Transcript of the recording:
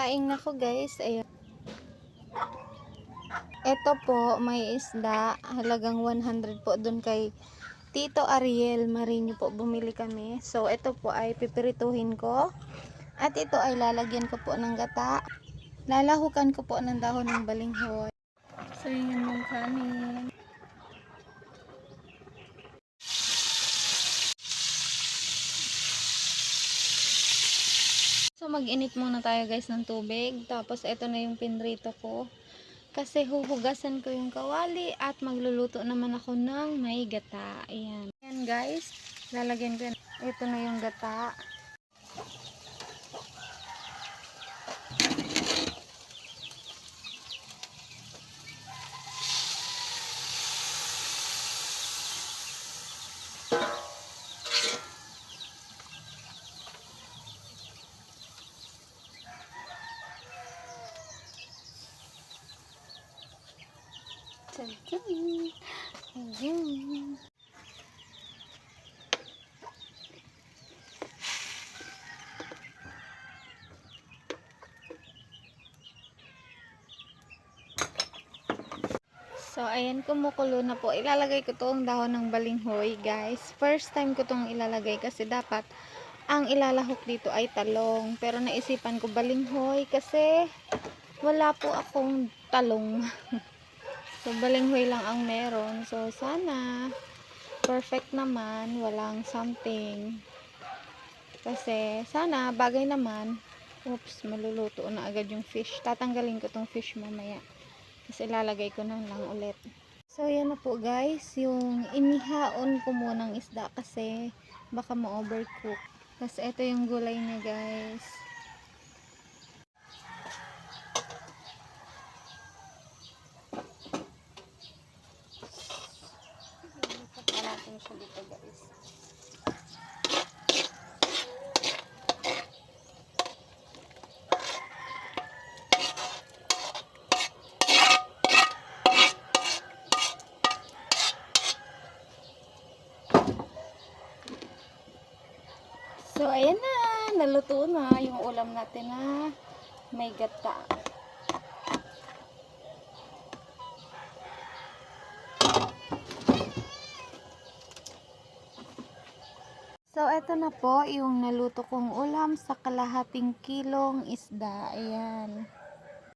Kain na ko guys. Ayan. Ito po, may isda. Halagang 100 po dun kay Tito Ariel Marino po. Bumili kami. So, ito po ay pipirituhin ko. At ito ay lalagyan ko po ng gata. Lalahukan ko po ng dahon ng balinghoy. So, yun yung kanin. So, mag-init muna tayo guys ng tubig. Tapos, ito na yung pinrito ko. Kasi huhugasan ko yung kawali at magluluto naman ako ng may gata. Ayan. Ayan guys. Lalagyan ko yan. Ito na yung gata. Ayan. So, ayan, kumukulo na po. Ilalagay ko tong dahon ng balinghoy, guys. First time ko tong ilalagay kasi dapat ang ilalahok dito ay talong. Pero naisipan ko balinghoy kasi wala po akong talong. So, balinghoy lang ang meron. So, sana perfect naman. Walang something. Kasi, sana bagay naman. Oops, maluluto na agad yung fish. Tatanggalin ko tong fish mamaya. Kasi ilalagay ko na lang ulit. So, yan na po guys. Yung inihaon ko munang isda kasi baka ma-overcook. Kasi ito yung gulay niya guys. Lipat natin siya dito guys. So, ayan na. Naluto na yung ulam natin na may gata. So, eto na po yung naluto kong ulam sa kalahating kilong isda. Ayan.